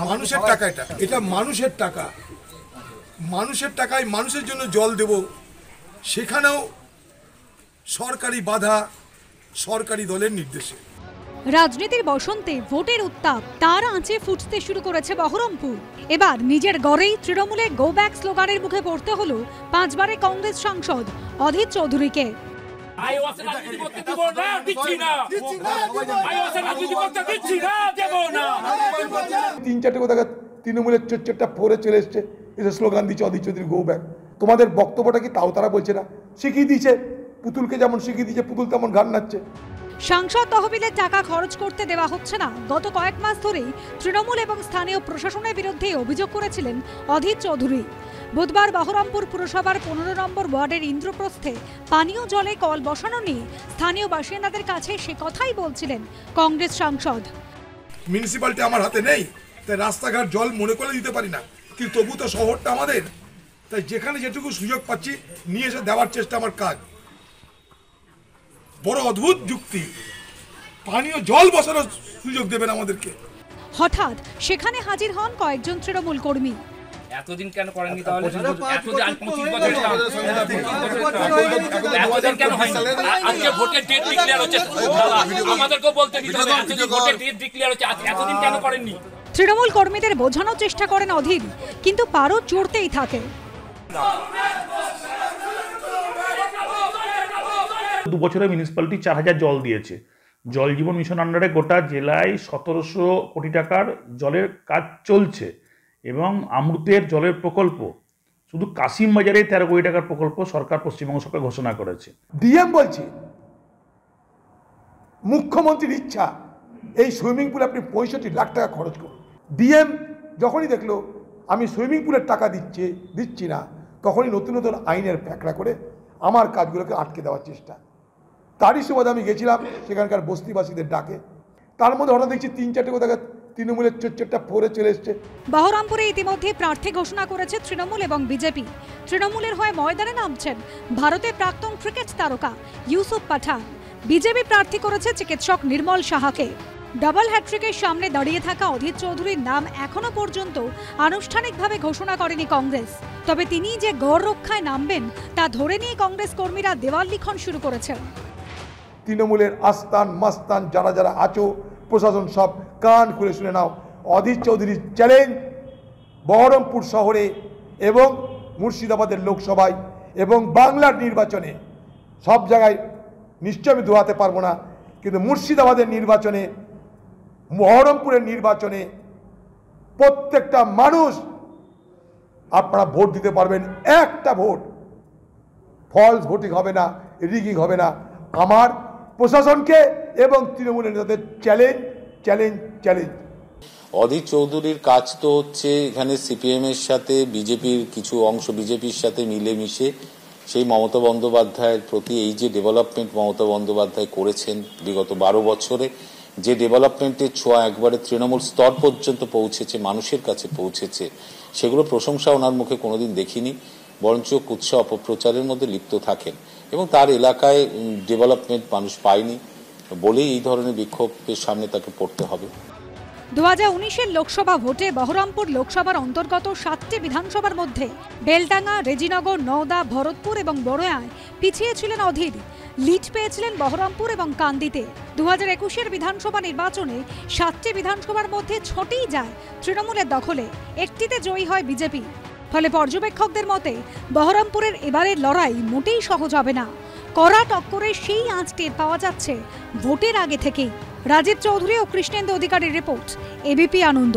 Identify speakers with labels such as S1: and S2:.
S1: মানুষের টাকা, এটা মানুষের টাকা, মানুষের টাকায় মানুষের জন্য জল দেব, সেখানেও সরকারি বাধা, সরকারি দলের নির্দেশে।
S2: রাজনীতির বসন্তে ভোটের উত্তাপ তার আঁচে ফুটতে শুরু করেছে বহরমপুর। এবার নিজের গড়েই তৃণমূলে গো ব্যাক স্লোগানের মুখে পড়তে হলো 5 বারের কংগ্রেস সাংসদ অধীর চৌধুরীকে।
S1: 3-4টে কথা তৃণমূলের চোরটা পরে চলে এসছে, এসে স্লোগান দিচ্ছে অধীর চৌধুরী গো ব্যাক। তোমাদের বক্তব্যটা কি তাও তারা বলছে না? শিখিয়ে দিচ্ছে পুতুলকে, যেমন শিখিয়ে দিচ্ছে পুতুল তেমন গান নাচছে।
S2: সাংসদ তহবিলের টাকা খরচ করতে দেওয়া হচ্ছে না গত কয়েক মাস ধরেই তৃণমূল এবং স্থানীয় প্রশাসনের বিরুদ্ধে অভিযোগ করেছিলেন অধীর চৌধুরী। বুধবার বহরমপুর পুরসভার 15 নম্বর ওয়ার্ডের ইন্দ্রপ্রস্থে পানীয় জলে কল বসানো নিয়ে স্থানীয় বাসিন্দাদের কাছে সে কথাই বলছিলেন কংগ্রেস সাংসদ।
S1: মিউনিসিপ্যালিটি আমার হাতে নেই, তাই রাস্তাঘাট জল মনে করে দিতে পারি না, কিন্তু তবু তো শহরটা আমাদের, তাই যেখানে যেটুকু সুযোগ পাচ্ছি নিয়ে এসে দেওয়ার চেষ্টা আমার কাজ। বড় অদ্ভুত যুক্তি, পানীয় জল বসানোর সুযোগ দেবেন আমাদেরকে।
S2: হঠাৎ সেখানে হাজির হন কয়েকজন তৃণমূল কর্মী।
S3: এতদিন কেন করেননি তাহলে? এতদিন 25 বছর এতদিন কেন হয়নি? আজকে ভোটের ডেট ডিক্লেয়ার হচ্ছে, আমাদেরকেও বলতে দিতে হবে আজকে ভোটের ডেট ডিক্লেয়ার হচ্ছে, এতদিন কেন করেননি?
S2: তৃণমূল কর্মীদের বোঝানোর চেষ্টা করেন অধীর, কিন্তু পারদ চড়তেই থাকে।
S4: 2 বছরে মিউনিসিপ্যালিটি 4000 জল দিয়েছে। জল জীবন মিশন আন্ডারে গোটা জেলায় 1700 কোটি টাকার জলের কাজ চলছে এবং অমৃতের জলের প্রকল্প শুধু কাশিম বাজারে 13 কোটি টাকার প্রকল্প সরকার, পশ্চিমবঙ্গ সরকার ঘোষণা করেছে।
S1: ডিএম বলছি, মুখ্যমন্ত্রীর ইচ্ছা এই সুইমিং পুলে আপনি 65 লাখ টাকা খরচ করুন। ডিএম যখনই দেখলো আমি সুইমিং পুলের টাকা দিচ্ছি না, তখনই নতুন নতুন আইনের প্যাকড়া করে আমার কাজগুলোকে আটকে দেওয়ার চেষ্টা। তারই সুবাদে আমি গেছিলাম সেখানকার বস্তিবাসীদের ডাকে, তার মধ্যে হঠাৎ দেখছি 3-4টে কথা তৃণমূলের চোরটা পরে চলে এসছে।
S2: বহরমপুরে ইতিমধ্যে প্রার্থী ঘোষণা করেছে তৃণমূল এবং বিজেপি। তৃণমূলের হয়ে ময়দানে নামছেন ভারতের প্রাক্তন ক্রিকেট তারকা ইউসুফ পাঠান। বিজেপি প্রার্থী করেছে চিকিৎসক নির্মল সাহাকে। ডাবল হ্যাট্রিকের সামনে দাঁড়িয়ে থাকা অধীর চৌধুরীর নাম এখনো পর্যন্ত আনুষ্ঠানিকভাবে ঘোষণা করেনি কংগ্রেস। তবে তিনি যে গড় রক্ষায় নামবেন তা ধরে নিয়ে কংগ্রেস কর্মীরা দেওয়াল লিখন শুরু করেছেন।
S1: তৃণমূলের আস্তান মাস্তান যারা যারা আছো, প্রশাসন সব কান খুলে শুনে নাও, অধীর চৌধুরীর চ্যালেঞ্জ বহরমপুর শহরে এবং মুর্শিদাবাদের লোকসভায় এবং বাংলার নির্বাচনে সব জায়গায় নিশ্চয় আমি দোয়াতে পারবো না, কিন্তু মুর্শিদাবাদের নির্বাচনে, বহরমপুরের নির্বাচনে প্রত্যেকটা মানুষ আপনারা ভোট দিতে পারবেন। একটা ভোট, ফলস ভোটিং হবে না, রিগিং হবে না। আমার প্রশাসনকে এবং তৃণমূলের নেতাদের চ্যালেঞ্জ চ্যালেঞ্জ চ্যালেঞ্জ।
S5: অধীর চৌধুরীর কাজ তো হচ্ছে এখানে সিপিএম এর সাথে বিজেপির কিছু অংশ বিজেপির সাথে মিলেমিশে সেই মমতা বন্দ্যোপাধ্যায়ের প্রতি এই যে ডেভেলপমেন্ট মমতা বন্দ্যোপাধ্যায় করেছেন বিগত 12 বছরে, যে ডেভেলপমেন্টের ছোঁয়া একবারে তৃণমূল স্তর পর্যন্ত পৌঁছেছে, মানুষের কাছে পৌঁছেছে, সেগুলো প্রশংসা ওনার মুখে কোনোদিন দেখিনি, বরঞ্চ কুৎসা অপপ্রচারের মধ্যে লিপ্ত থাকেন এবং তার এলাকায় ডেভেলপমেন্ট মানুষ পায়নি বলেই এই ধরনের বিক্ষোভের সামনে তাকে পড়তে হবে।
S2: 2019-এর লোকসভা ভোটে বহরমপুর লোকসভার অন্তর্গত 7টি বিধানসভার মধ্যে বেলডাঙ্গা, রেজিনগর, নওদা, ভরতপুর এবং বড়োয়ায় পিছিয়ে ছিলেন অধীর। লিড পেয়েছিলেন বহরমপুর এবং কান্দিতে। 2021-এর বিধানসভা নির্বাচনে 7টি বিধানসভার মধ্যে 6টিই যায় তৃণমূলের দখলে, একটিতে জয়ী হয় বিজেপি। ফলে পর্যবেক্ষকদের মতে বহরমপুরের এবারের লড়াই মোটেই সহজ হবে না। কড়া টক্করে সেই আঁচ টের পাওয়া যাচ্ছে ভোটের আগে থেকেই। রাজীব চৌধুরী ও কৃষ্ণেন্দু অধিকারীর রিপোর্ট, এবিপি আনন্দ।